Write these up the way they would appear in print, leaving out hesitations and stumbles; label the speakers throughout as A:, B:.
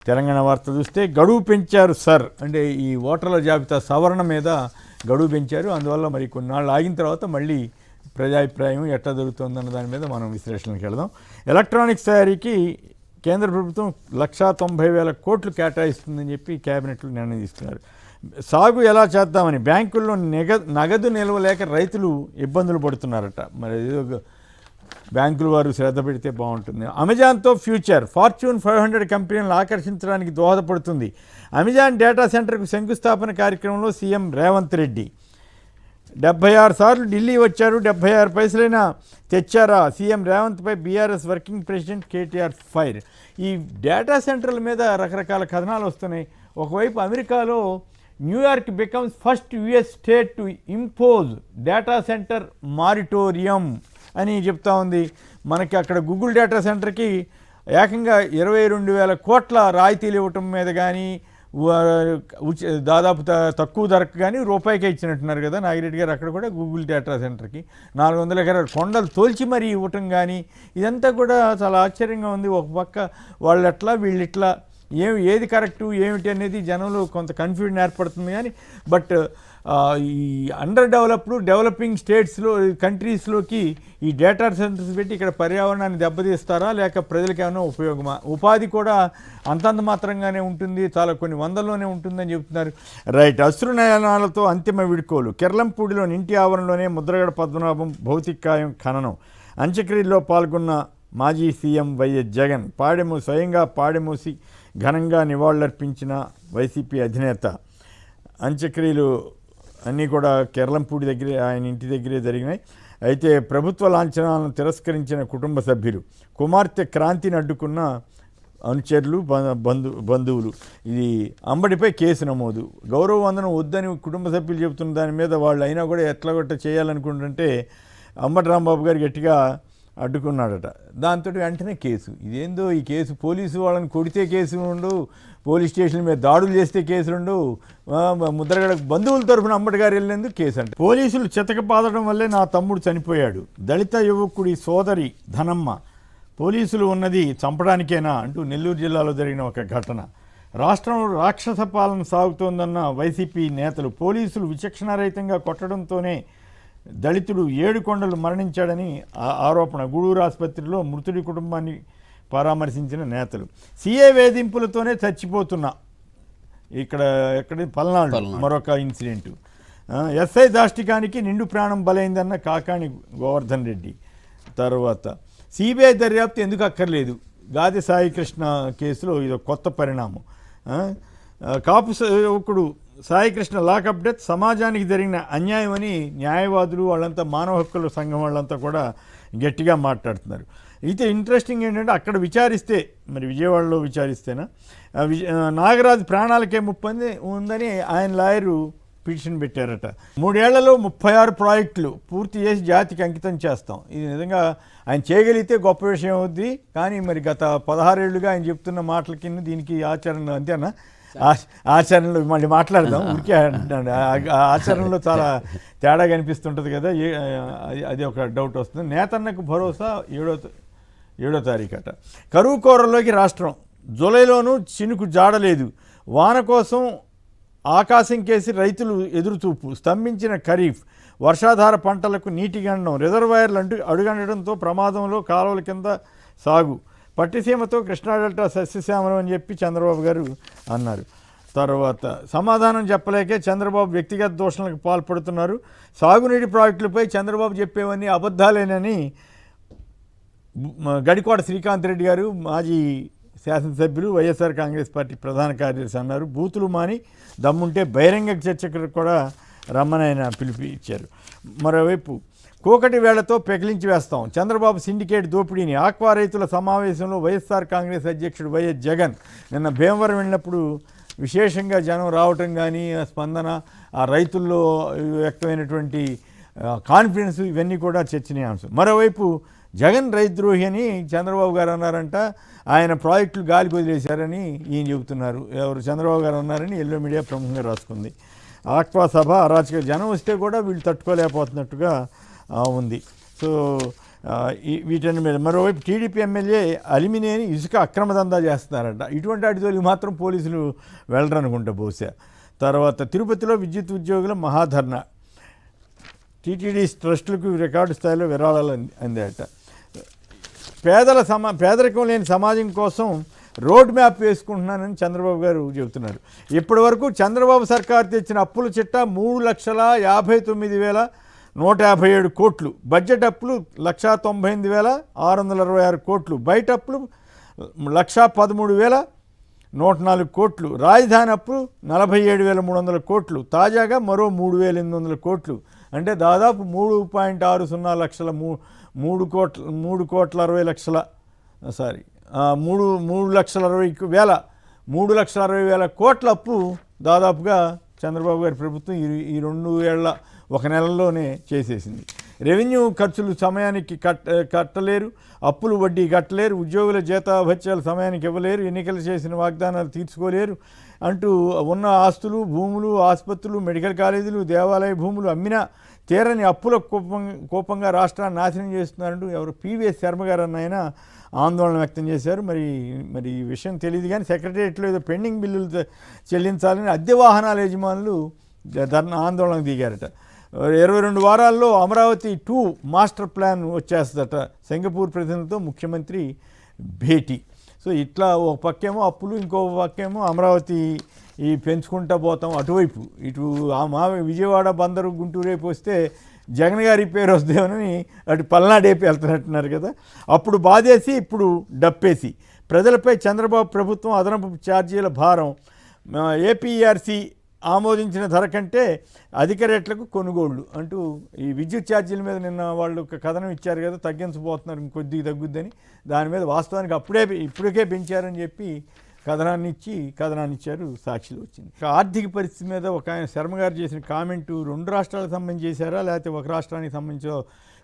A: తెలంగాణ వార్త చూస్తే గడువు పెంచారు సార్ అంటే ఈ ఓటర్ల జాబితా సవరణ మీద గడువు పెంచారు. అందువల్ల మరి కొన్నాళ్ళు ఆగిన తర్వాత మళ్ళీ ప్రజాభిప్రాయం ఎట్లా జరుగుతుందన్న దాని మీద మనం విశ్లేషణకి వెళదాం. ఎలక్ట్రానిక్స్ తయారీకి కేంద్ర ప్రభుత్వం 1,90,000 కోట్లు కేటాయిస్తుందని చెప్పి క్యాబినెట్లో నిర్ణయం తీసుకున్నారు. సాగు ఎలా చేద్దామని బ్యాంకుల్లో నగదు నిల్వ లేక రైతులు ఇబ్బందులు పడుతున్నారట. మరి బ్యాంకుల వారు శ్రద్ధ పెడితే బాగుంటుంది. అమెజాన్తో ఫ్యూచర్ ఫార్చ్యూన్ 500 కంపెనీలను ఆకర్షించడానికి దోహదపడుతుంది. అమెజాన్ డేటా సెంటర్కు శంకుస్థాపన కార్యక్రమంలో సీఎం రేవంత్ రెడ్డి 76 సార్లు ఢిల్లీ వచ్చారు, 76 పైసలైనా తెచ్చారా? సీఎం రేవంత్పై BRS working president KTR fire. ఈ డేటా సెంటర్ల మీద రకరకాల కథనాలు వస్తున్నాయి. ఒకవైపు అమెరికాలో New York becomes first US state to impose data center moratorium అని చెప్తా ఉంది. మనకి అక్కడ గూగుల్ డేటా సెంటర్కి ఏకంగా 22,000 కోట్ల రాయితీలు ఇవ్వటం మీద కానీ దాదాపు తక్కువ ధరకు కానీ రూపాయికే ఇచ్చినట్టున్నారు కదా నాగిరెడ్డి గారు. అక్కడ కూడా గూగుల్ డేటా సెంటర్కి 400 ఎకరాల కొండలు తోల్చి మరీ ఇవ్వటం కానీ ఇదంతా కూడా చాలా ఆశ్చర్యంగా ఉంది. ఒక పక్క వాళ్ళు ఎట్లా వీళ్ళు ఇట్లా ఏది కరెక్టు ఏమిటి అనేది జనంలో కొంత కన్ఫ్యూజన్ ఏర్పడుతుంది. కానీ బట్ ఈ అండర్ డెవలపింగ్ స్టేట్స్లో కంట్రీస్లోకి ఈ డేటా సెంటర్స్ పెట్టి ఇక్కడ పర్యావరణాన్ని దెబ్బతీస్తారా లేక ప్రజలకు ఏమైనా ఉపయోగమా? ఉపాధి కూడా అంతంత మాత్రంగానే ఉంటుంది, చాలా కొన్ని వందల్లోనే ఉంటుందని చెబుతున్నారు. రైట్. అశ్రునయనాలతో అంతిమ విడుకోలు. కెర్లంపూడిలోని ఇంటి ఆవరణలోనే ముద్రగడ పద్మనాభం భౌతికాయం ఖననం. అంత్యక్రియల్లో పాల్గొన్న మాజీ సీఎం వైఎస్ జగన్ స్వయంగా పాడెమూసి ఘనంగా నివాళులర్పించిన వైసీపీ అధినేత. అంత్యక్రియలు అన్నీ కూడా కెర్లంపూడి దగ్గరే ఆయన ఇంటి దగ్గరే జరిగినాయి. అయితే ప్రభుత్వ లాంఛనాలను తిరస్కరించిన కుటుంబ సభ్యులు, కుమార్తె క్రాంతిని అడ్డుకున్న అనుచరులు, బంధువులు. ఇది అంబడిపై కేసు నమోదు. గౌరవ వందనం వద్దని కుటుంబ సభ్యులు చెబుతున్న దాని మీద వాళ్ళు అయినా కూడా ఎట్లా గొట్ట చేయాలనుకుంటుంటే అంబటి రాంబాబు గారు గట్టిగా అడ్డుకున్నాడట. దాంతో వెంటనే కేసు. ఇదేందో ఈ కేసు, పోలీసు వాళ్ళని కొడితే కేసులు ఉండవు, పోలీస్ స్టేషన్ల మీద దాడులు చేస్తే కేసులు ఉండవు, ముద్రగడ బంధువుల తరఫున అంబటి గారు వెళ్ళేందుకు కేసు అంట. పోలీసులు చితకపాదడం వల్లే నా తమ్ముడు చనిపోయాడు. దళిత యువకుడి సోదరి ధనమ్మ. పోలీసులు ఉన్నది చంపడానికేనా అంటూ నెల్లూరు జిల్లాలో జరిగిన ఒక ఘటన. రాష్ట్రంలో రాక్షస పాలన సాగుతోందన్న వైసీపీ నేతలు పోలీసులు విచక్షణారహితంగా కొట్టడంతోనే దళితుడు 7 కొండలు మరణించాడని ఆరోపణ. గూడూరు ఆసుపత్రిలో మృతుడి కుటుంబాన్ని పరామర్శించిన నేతలు. సీఏ వేధింపులతోనే చచ్చిపోతున్నా. ఎక్కడ పల్నాడు మరొక ఇన్సిడెంటు. ఎస్ఐ దాష్టికానికి నిండు ప్రాణం బలైందన్న కాకాణి గోవర్ధన్ రెడ్డి. తర్వాత సిబిఐ దర్యాప్తు ఎందుకు అక్కర్లేదు? గాది సాయికృష్ణ కేసులో ఇది కొత్త పరిణామం. కాపు యువకుడు సాయికృష్ణ లాకప్ డెత్ సమాజానికి జరిగిన అన్యాయం అని న్యాయవాదులు వాళ్ళంతా, మానవ హక్కుల సంఘం వాళ్ళంతా కూడా గట్టిగా మాట్లాడుతున్నారు. అయితే ఇంట్రెస్టింగ్ ఏంటంటే అక్కడ విచారిస్తే, మరి విజయవాడలో విచారిస్తేనా నాగరాజు ప్రాణాలకే ముప్పంది ఉందని ఆయన లాయరు పిటిషన్ పెట్టారట. 3 ఏళ్లలో 36 ప్రాజెక్టులు పూర్తి చేసి జాతికి అంకితం చేస్తాం. ఇది నిజంగా ఆయన చేయగలిగితే గొప్ప విషయం అవుద్ది. కానీ మరి గత 16 ఏళ్ళుగా ఆయన చెప్తున్న మాటలకి దీనికి ఆచరణ అంతేనా? ఆచరణలో మళ్ళీ మాట్లాడదాం. ఊరికే ఆచరణలో చాలా తేడా కనిపిస్తుంటుంది కదా, అది ఒక డౌట్ వస్తుంది. నేతన్నకు భరోసా 7వ తారీఖు అట. కరువు కోరల్లోకి రాష్ట్రం. జూలైలోనూ చినుకు జాడలేదు. వాన కోసం ఆకాశం కేసి రైతులు ఎదురుచూపు. స్తంభించిన ఖరీఫ్. వర్షాధార పంటలకు నీటి గండం. రిజర్వాయర్లు అడుగండడంతో ప్రమాదంలో కాలువల కింద సాగు. పట్టిసీమతో కృష్ణా డెల్టా సస్యశ్యామలం అని చెప్పి చంద్రబాబు గారు అన్నారు. తర్వాత సమాధానం చెప్పలేకే చంద్రబాబు వ్యక్తిగత దూషణలకు పాల్పడుతున్నారు. సాగునీటి ప్రాజెక్టులపై చంద్రబాబు చెప్పేవన్నీ అబద్ధాలేనని గడికోట శ్రీకాంత్ రెడ్డి గారు, మాజీ శాసనసభ్యులు, వైఎస్ఆర్ కాంగ్రెస్ పార్టీ ప్రధాన కార్యదర్శి అన్నారు. బూతులు మాని దమ్ముంటే బహిరంగ చర్చకు కూడా రమ్మని ఆయన పిలుపు ఇచ్చారు. మరోవైపు కోకటి వేళ్లతో పెకిలించి వేస్తాం. చంద్రబాబు సిండికేట్ దోపిడీని. ఆక్వా రైతుల సమావేశంలో వైఎస్ఆర్ కాంగ్రెస్ అధ్యక్షుడు వైఎస్ జగన్ నిన్న భీమవరం వెళ్ళినప్పుడు విశేషంగా జనం రావటం కానీ, స్పందన, ఆ రైతుల్లో వ్యక్తమైనటువంటి కాన్ఫిడెన్స్, ఇవన్నీ కూడా చర్చనీయాంశం. మరోవైపు జగన్ రైతుద్రోహి అని చంద్రబాబు గారు అన్నారంట. ఆయన ప్రాజెక్టులు గాలికి వదిలేశారని ఈయన చెబుతున్నారు. ఎవరు? చంద్రబాబు గారు అన్నారని ఎల్లో మీడియా ప్రముఖంగా రాసుకుంది. ఆక్వా సభ అరాచక. జనం వస్తే కూడా వీళ్ళు తట్టుకోలేకపోతున్నట్టుగా ఉంది. సో వీటన్ని మీద మరోవైపు టీడీపీ ఎమ్మెల్యే అలిమినేని ఇసుక అక్రమ దందా చేస్తున్నారంట. ఇటువంటి వాటితోలికి మాత్రం పోలీసులు వెళ్ళరనుకుంటా బహుశా. తర్వాత తిరుపతిలో విద్యుత్ ఉద్యోగుల మహాధర్నా, టీటీడీ ట్రస్టులకు రికార్డు స్థాయిలో విరాళాలు అందాయట. పేదరికం లేని సమాజం కోసం రోడ్ మ్యాప్ వేసుకుంటున్నానని చంద్రబాబు గారు చెబుతున్నారు. ఇప్పటి వరకు చంద్రబాబు సర్కారు తెచ్చిన అప్పుల చిట్టా 3,59,157 కోట్లు, బడ్జెట్ అప్పులు 1,98,666 కోట్లు, బయట అప్పులు 1,13,104 కోట్లు, రాజధాని అప్పులు 47,300 కోట్లు, తాజాగా మరో 3,800 కోట్లు, అంటే దాదాపు 3.60 లక్షల 3,60,000 కోట్ల అప్పు దాదాపుగా చంద్రబాబు గారి ప్రభుత్వం ఈ 2 ఏళ్ల 1 నెలలోనే చేసేసింది. రెవెన్యూ ఖర్చులు సమయానికి కట్టలేరు, అప్పులు వడ్డీ కట్టలేరు, ఉద్యోగుల జీతాభత్యాలు సమయానికి ఇవ్వలేరు, ఎన్నికలు చేసిన వాగ్దానాలు తీర్చుకోలేరు అంటూ ఉన్న ఆస్తులు, భూములు, ఆసుపత్రులు, మెడికల్ కాలేజీలు, దేవాలయ భూములు అమ్మినా తీరని అప్పుల కోపంగా రాష్ట్రాన్ని నాశనం చేస్తున్నారంటూ ఎవరు పివిఎస్ శర్మ గారు అన్న ఆయన ఆందోళన వ్యక్తం చేశారు. మరి ఈ విషయం తెలియదు కానీ సెక్రటరియట్లో ఏదో పెండింగ్ బిల్లులు చెల్లించాలని అద్దె వాహనాల యజమానులు ఆందోళనకు దిగారట. 22 వారాల్లో అమరావతి 2 మాస్టర్ ప్లాన్ వచ్చేస్తుందట. సింగపూర్ ప్రతినిధులతో ముఖ్యమంత్రి భేటీ. సో ఇట్లా ఒక పక్కేమో అప్పులు, ఇంకో పక్కేమో అమరావతి పెంచుకుంటా పోతాం అటువైపు. ఇటు మా విజయవాడ, బందరు, గుంటూరు వైపు వస్తే జగన్ గారి పేరు వస్తుందేమని అటు పల్నాడేపి వెళ్తున్నట్టున్నారు కదా. అప్పుడు బాధేసి ఇప్పుడు డప్పేసి ప్రజలపై చంద్రబాబు ప్రభుత్వం అదనపు ఛార్జీల భారం, ఏపీఆర్సీ ఆమోదించిన ధర కంటే అధిక రేట్లకు కొనుగోళ్లు అంటూ ఈ విద్యుత్ ఛార్జీల మీద నిన్న వాళ్ళు ఒక కథనం ఇచ్చారు కదా, తగ్గించబోతున్నారు ఇంకొద్దిగా తగ్గుద్దని. దాని మీద వాస్తవానికి ఇప్పటికే పెంచారని చెప్పి కథనాన్ని ఇచ్చారు. సాక్షిలో వచ్చింది. ఆర్థిక పరిస్థితి మీద ఒక ఆయన శర్మ గారు చేసిన కామెంటు 2 రాష్ట్రాలకు సంబంధించి చేశారా లేకపోతే ఒక రాష్ట్రానికి సంబంధించో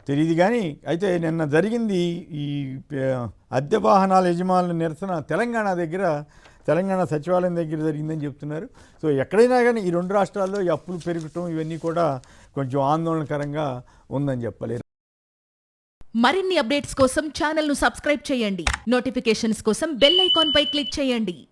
A: తెలియదు కానీ అయితే నిన్న జరిగింది ఈ అద్దె వాహనాల యజమానుల నిరసన తెలంగాణ సచివాలయం దగ్గర జరిగిందని చెప్తున్నారు. సో ఎక్కడైనా కానీ ఈ 2 రాష్ట్రాల్లో ఈ అప్పులు పెరగటం ఇవన్నీ కూడా కొంచెం ఆందోళనకరంగా ఉందని చెప్పలేరు.
B: మరిన్ని అప్డేట్స్ కోసం ఛానల్ను సబ్స్క్రైబ్ చేయండి. నోటిఫికేషన్స్ కోసం బెల్ ఐకాన్ పై క్లిక్ చేయండి.